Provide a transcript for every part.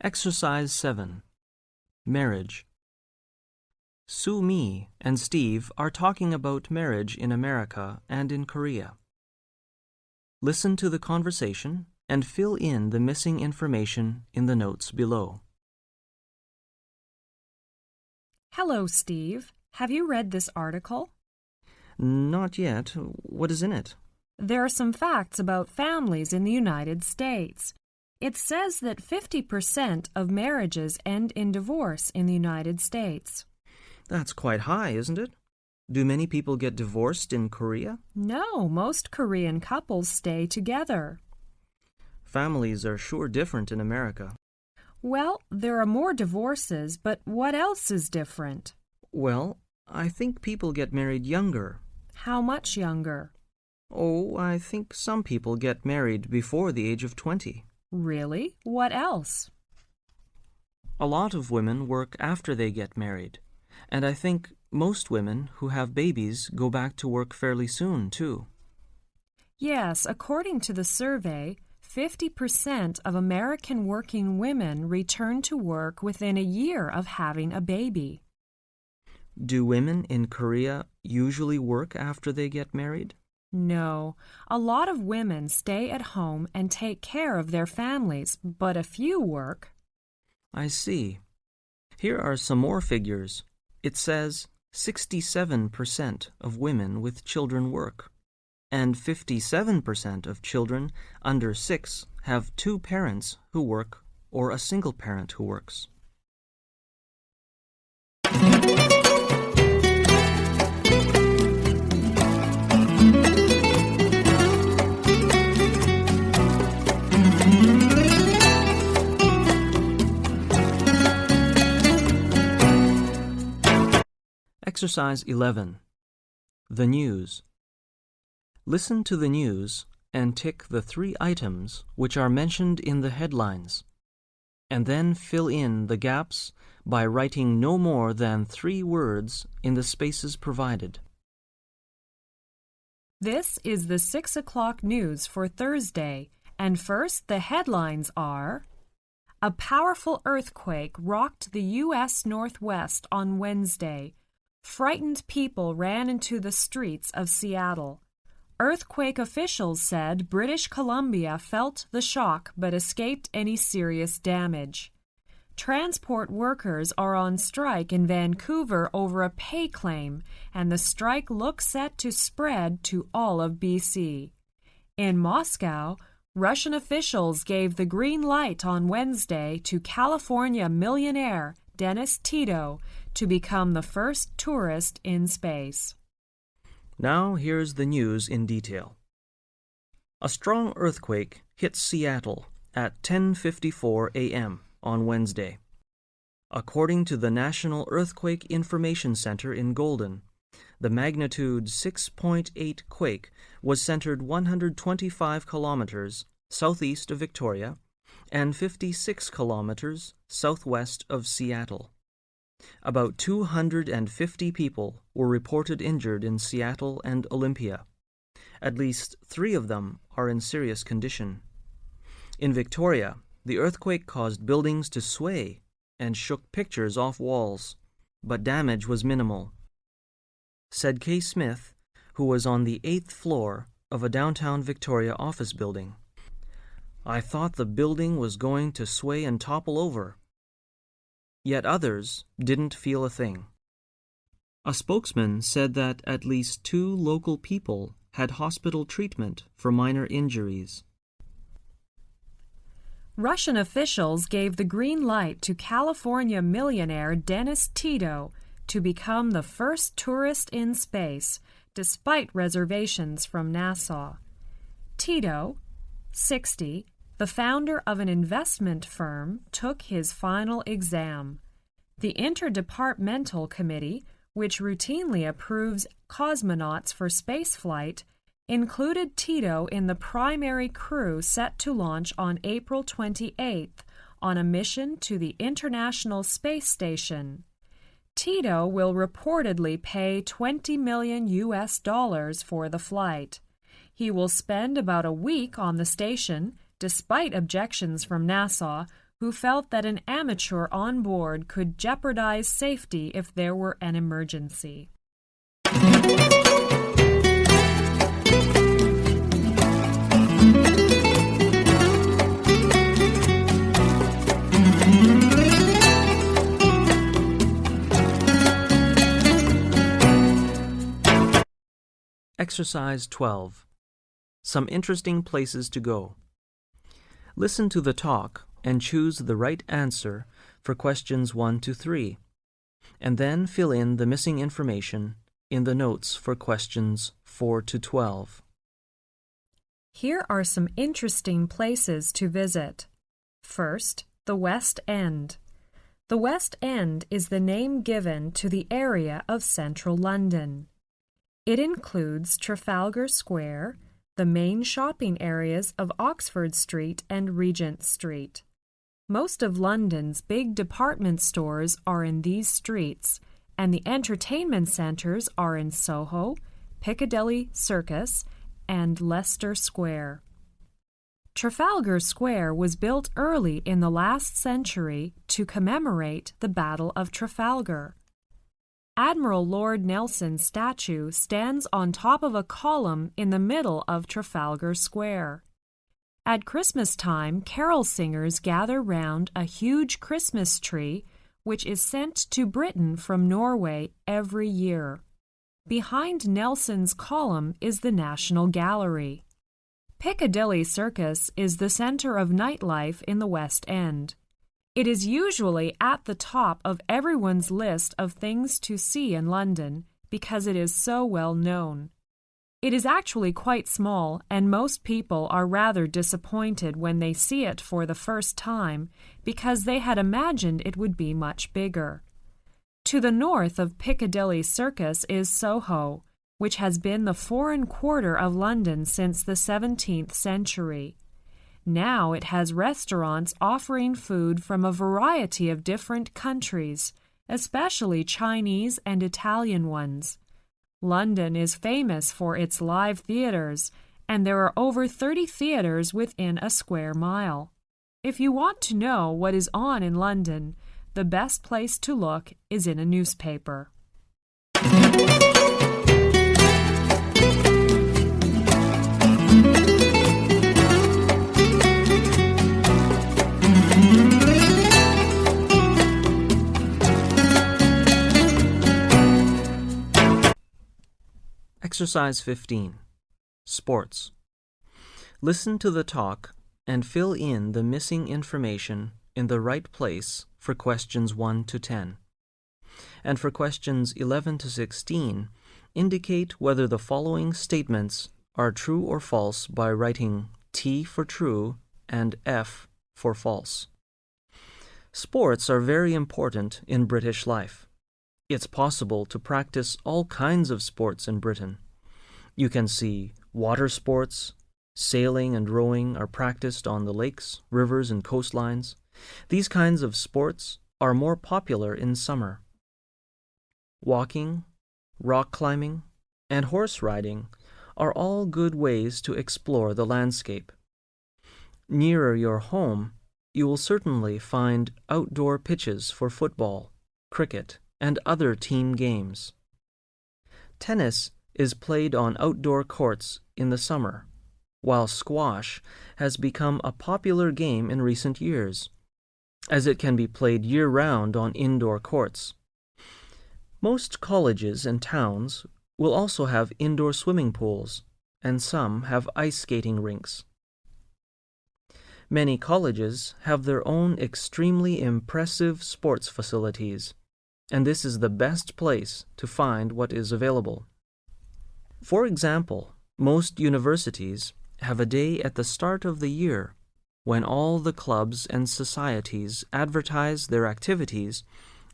Exercise 7. Marriage. Sue Me and Steve are talking about marriage in America and in Korea. Listen to the conversation and fill in the missing information in the notes below. Hello, Steve. Have you read this article? Not yet. What is in it? There are some facts about families in the United States. It says that 50% of marriages end in divorce in the United States. That's quite high, isn't it? Do many people get divorced in Korea? No, most Korean couples stay together. Families are sure different in America. Well, there are more divorces, but what else is different? Well, I think people get married younger. How much younger? Oh, I think some people get married before the age of 20. Really? What else? A lot of women work after they get married, and I think most women who have babies go back to work fairly soon, too. Yes, according to the survey, 50% of American working women return to work within a year of having a baby. Do women in Korea usually work after they get married? No, a lot of women stay at home and take care of their families, but a few work. I see. Here are some more figures. It says 67% of women with children work, and 57% of children under 6 have two parents who work or a single parent who works. Exercise 11. The news. Listen to the news and tick the 3 items which are mentioned in the headlines, and then fill in the gaps by writing no more than 3 words in the spaces provided. This is the 6 o'clock news for Thursday, and first the headlines are: A powerful earthquake rocked the U.S. Northwest on Wednesday. Frightened people ran into the streets of Seattle. Earthquake officials said British Columbia felt the shock but escaped any serious damage. Transport workers are on strike in Vancouver over a pay claim, and the strike looks set to spread to all of BC. In Moscow, Russian officials gave the green light on Wednesday to California millionaire Dennis Tito to become the first tourist in space. Now here's the news in detail. A strong earthquake hit Seattle at 10:54 a.m. on Wednesday. According to the National Earthquake Information Center in Golden, the magnitude 6.8 quake was centered 125 kilometers southeast of Victoria and 56 kilometers southwest of Seattle. About 250 people were reported injured in Seattle and Olympia. At least 3 of them are in serious condition. In Victoria, the earthquake caused buildings to sway and shook pictures off walls, but damage was minimal, said Kay Smith, who was on the 8th floor of a downtown Victoria office building. I thought the building was going to sway and topple over. Yet others didn't feel a thing. A spokesman said that at least 2 local people had hospital treatment for minor injuries. Russian officials gave the green light to California millionaire Dennis Tito to become the first tourist in space, despite reservations from NASA. Tito, 60, the founder of an investment firm, took his final exam. The Interdepartmental Committee, which routinely approves cosmonauts for spaceflight, included Tito in the primary crew set to launch on April 28th on a mission to the International Space Station. Tito will reportedly pay $20 million for the flight. He will spend about a week on the station, despite objections from NASA, who felt that an amateur on board could jeopardize safety if there were an emergency. Exercise 12. Some interesting places to go. Listen to the talk and choose the right answer for questions 1 to 3, and then fill in the missing information in the notes for questions 4 to 12. Here are some interesting places to visit. First, the West End. The West End is the name given to the area of central London. It includes Trafalgar Square, the main shopping areas of Oxford Street and Regent Street. Most of London's big department stores are in these streets, and the entertainment centres are in Soho, Piccadilly Circus, and Leicester Square. Trafalgar Square was built early in the last century to commemorate the Battle of Trafalgar. Admiral Lord Nelson's statue stands on top of a column in the middle of Trafalgar Square. At Christmas time, carol singers gather round a huge Christmas tree, which is sent to Britain from Norway every year. Behind Nelson's column is the National Gallery. Piccadilly Circus is the center of nightlife in the West End. It is usually at the top of everyone's list of things to see in London because it is so well known. It is actually quite small, and most people are rather disappointed when they see it for the first time because they had imagined it would be much bigger. To the north of Piccadilly Circus is Soho, which has been the foreign quarter of London since the 17th century. Now it has restaurants offering food from a variety of different countries, especially Chinese and Italian ones. London is famous for its live theaters, and there are over 30 theaters within a square mile. If you want to know what is on in London, the best place to look is in a newspaper. Exercise 15. Sports. Listen to the talk and fill in the missing information in the right place for questions 1 to 10. And for questions 11 to 16, indicate whether the following statements are true or false by writing T for true and F for false. Sports are very important in British life. It's possible to practice all kinds of sports in Britain. You can see water sports, sailing and rowing are practiced on the lakes, rivers, and coastlines. These kinds of sports are more popular in summer. Walking, rock climbing, and horse riding are all good ways to explore the landscape. Nearer your home, you will certainly find outdoor pitches for football, cricket, and other team games. Tennis is played on outdoor courts in the summer, while squash has become a popular game in recent years, as it can be played year-round on indoor courts. Most colleges and towns will also have indoor swimming pools, and some have ice skating rinks. Many colleges have their own extremely impressive sports facilities, and this is the best place to find what is available. For example, most universities have a day at the start of the year when all the clubs and societies advertise their activities,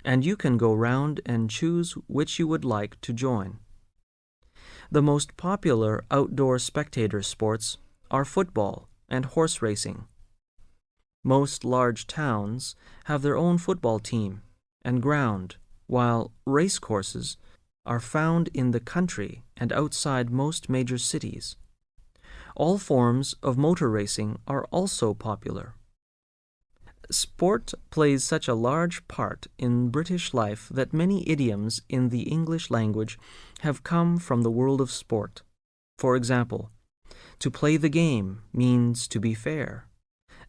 and you can go round and choose which you would like to join. The most popular outdoor spectator sports are football and horse racing. Most large towns have their own football team and ground, while race courses are found in the country and outside most major cities. All forms of motor racing are also popular. Sport plays such a large part in British life that many idioms in the English language have come from the world of sport. For example, to play the game means to be fair,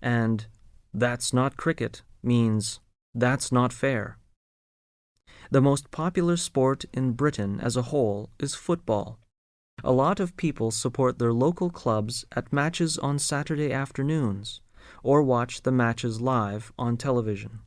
and that's not cricket means that's not fair. The most popular sport in Britain as a whole is football. A lot of people support their local clubs at matches on Saturday afternoons, or watch the matches live on television.